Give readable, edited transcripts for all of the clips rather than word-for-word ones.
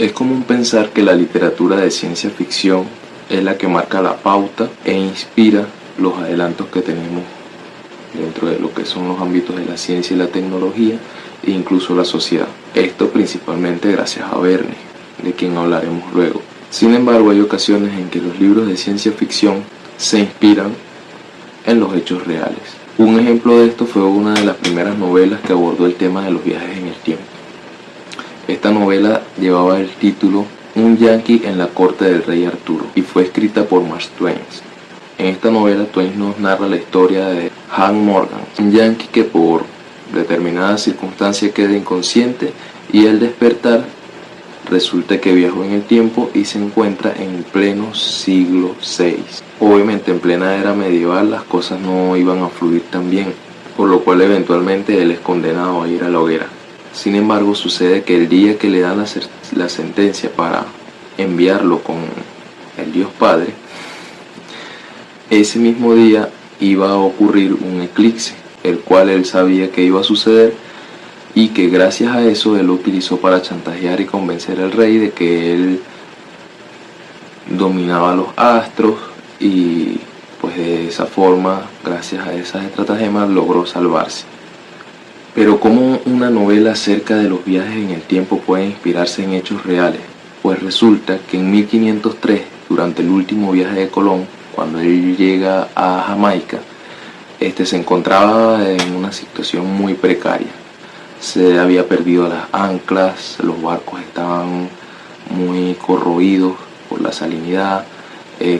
Es común pensar que la literatura de ciencia ficción es la que marca la pauta e inspira los adelantos que tenemos dentro de lo que son los ámbitos de la ciencia y la tecnología e incluso la sociedad. Esto principalmente gracias a Verne, de quien hablaremos luego. Sin embargo, hay ocasiones en que los libros de ciencia ficción se inspiran en los hechos reales. Un ejemplo de esto fue una de las primeras novelas que abordó el tema de los viajes en el tiempo. Esta novela llevaba el título Un Yankee en la corte del rey Arturo y fue escrita por Mark Twain. En esta novela Twain nos narra la historia de Hank Morgan, un yankee que por determinadas circunstancias queda inconsciente y al despertar resulta que viajó en el tiempo y se encuentra en pleno siglo VI. Obviamente en plena era medieval las cosas no iban a fluir tan bien, por lo cual eventualmente él es condenado a ir a la hoguera. Sin embargo, sucede que el día que le dan la sentencia para enviarlo con el Dios Padre, ese mismo día iba a ocurrir un eclipse, el cual él sabía que iba a suceder y que gracias a eso él lo utilizó para chantajear y convencer al rey de que él dominaba los astros y pues de esa forma, gracias a esas estratagemas, logró salvarse. Pero ¿cómo una novela acerca de los viajes en el tiempo puede inspirarse en hechos reales? Pues resulta que en 1503, durante el último viaje de Colón, cuando él llega a Jamaica, se encontraba en una situación muy precaria. Se había perdido las anclas, los barcos estaban muy corroídos por la salinidad,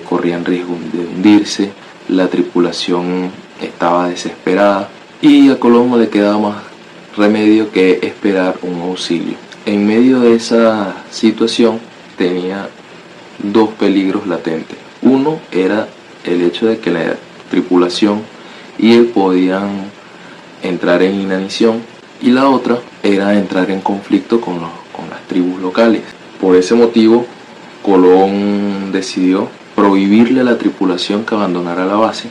corrían riesgo de hundirse, la tripulación estaba desesperada y a Colón no le quedaba más remedio que esperar un auxilio. En medio de esa situación tenía dos peligros latentes. Uno era el hecho de que la tripulación y él podían entrar en inanición y la otra era entrar en conflicto con las tribus locales. Por ese motivo, Colón decidió prohibirle a la tripulación que abandonara la base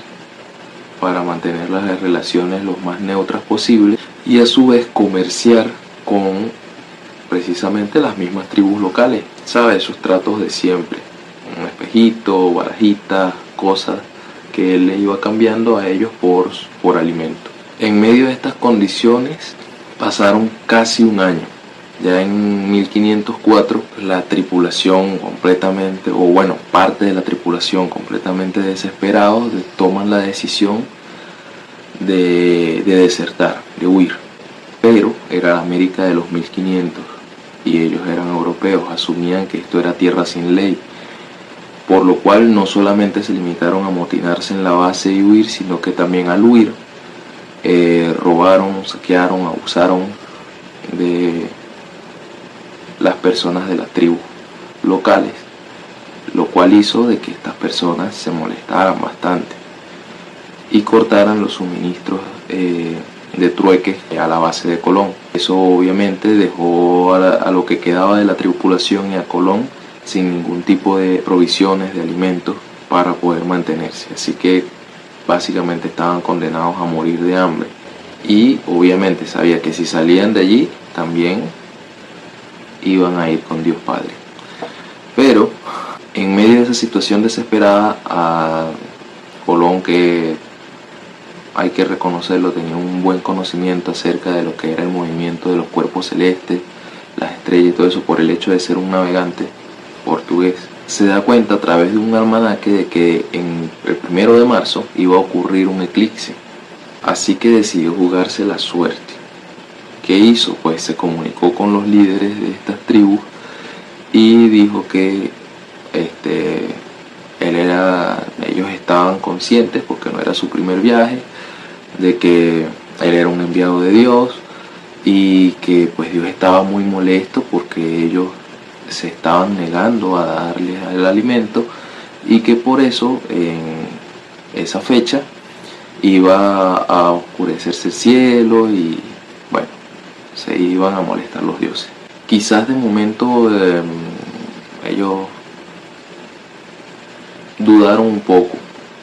para mantener las relaciones lo más neutras posible y a su vez comerciar con precisamente las mismas tribus locales. ¿Sabe? Esos tratos de siempre, un espejito, barajitas, cosas que él le iba cambiando a ellos por alimento. En medio de estas condiciones pasaron casi un año. Ya en 1504 la tripulación completamente, o bueno, parte de la tripulación completamente desesperados, toman la decisión de desertar, de huir. Pero era la América de los 1500 y ellos eran europeos, asumían que esto era tierra sin ley, por lo cual no solamente se limitaron a amotinarse en la base y huir, sino que también al huir robaron, saquearon, abusaron de las personas de las tribus locales, lo cual hizo de que estas personas se molestaran bastante y cortaran los suministros de trueque a la base de Colón. Eso obviamente dejó a lo que quedaba de la tripulación y a Colón sin ningún tipo de provisiones de alimentos para poder mantenerse, así que básicamente estaban condenados a morir de hambre y obviamente sabía que si salían de allí también iban a ir con Dios Padre. Pero en medio de esa situación desesperada, a Colón, que hay que reconocerlo, tenía un buen conocimiento acerca de lo que era el movimiento de los cuerpos celestes, las estrellas y todo eso, por el hecho de ser un navegante portugués, se da cuenta a través de un almanaque de que en el 1 de marzo iba a ocurrir un eclipse, así que decidió jugarse la suerte. ¿Qué hizo? Pues se comunicó con los líderes de estas tribus y dijo que ellos estaban conscientes, porque no era su primer viaje, de que él era un enviado de Dios y que pues Dios estaba muy molesto porque ellos se estaban negando a darles el alimento y que por eso en esa fecha iba a oscurecerse el cielo y bueno, se iban a molestar los dioses. Quizás de momento ellos dudaron un poco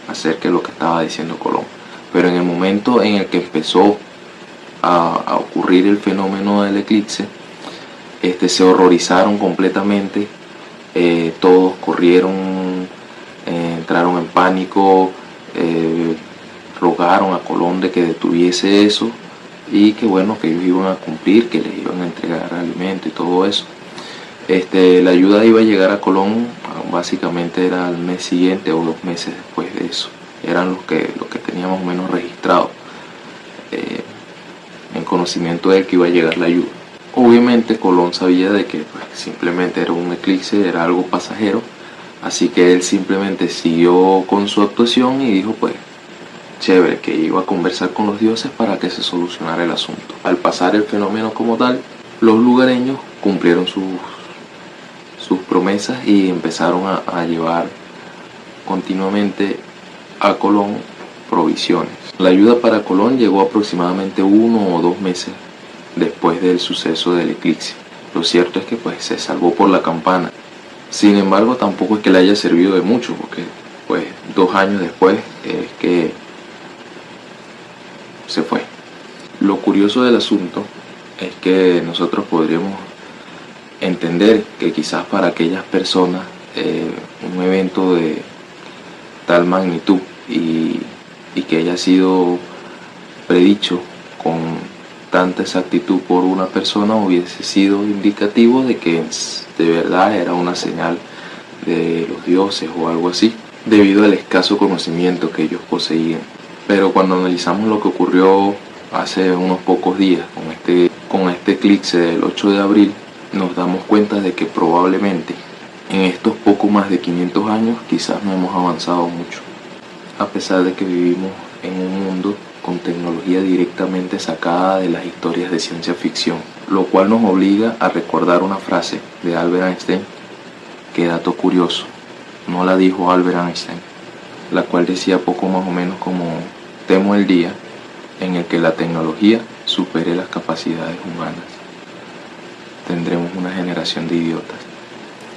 acerca de lo que estaba diciendo Colón, pero en el momento en el que empezó a ocurrir el fenómeno del eclipse, se horrorizaron completamente, todos corrieron, entraron en pánico, rogaron a Colón de que detuviese eso y que bueno, que ellos iban a cumplir, que les iban a entregar alimento y todo eso. La ayuda iba a llegar a Colón, básicamente era al mes siguiente o 2 meses después de eso. Eran los que teníamos menos registrados, en conocimiento de que iba a llegar la ayuda. Obviamente Colón sabía de que pues, simplemente era un eclipse, era algo pasajero, así que él simplemente siguió con su actuación y dijo pues chévere, que iba a conversar con los dioses para que se solucionara el asunto. Al pasar el fenómeno como tal, los lugareños cumplieron sus promesas y empezaron a llevar continuamente a Colón provisiones. La ayuda para Colón llegó aproximadamente 1 o 2 meses después del suceso del eclipse. Lo cierto es que pues se salvó por la campana. Sin embargo, tampoco es que le haya servido de mucho, porque pues 2 años después es que se fue. Lo curioso del asunto es que nosotros podríamos entender que quizás para aquellas personas un evento de tal magnitud y que haya sido predicho con tanta exactitud por una persona hubiese sido indicativo de que de verdad era una señal de los dioses o algo así, debido al escaso conocimiento que ellos poseían. Pero cuando analizamos lo que ocurrió hace unos pocos días con este eclipse del 8 de abril, nos damos cuenta de que probablemente en estos poco más de 500 años quizás no hemos avanzado mucho, a pesar de que vivimos en un mundo con tecnología directamente sacada de las historias de ciencia ficción, lo cual nos obliga a recordar una frase de Albert Einstein, que dato curioso, no la dijo Albert Einstein, la cual decía poco más o menos como: temo el día en el que la tecnología supere las capacidades humanas. Tendremos una generación de idiotas.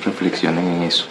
Reflexionen en eso.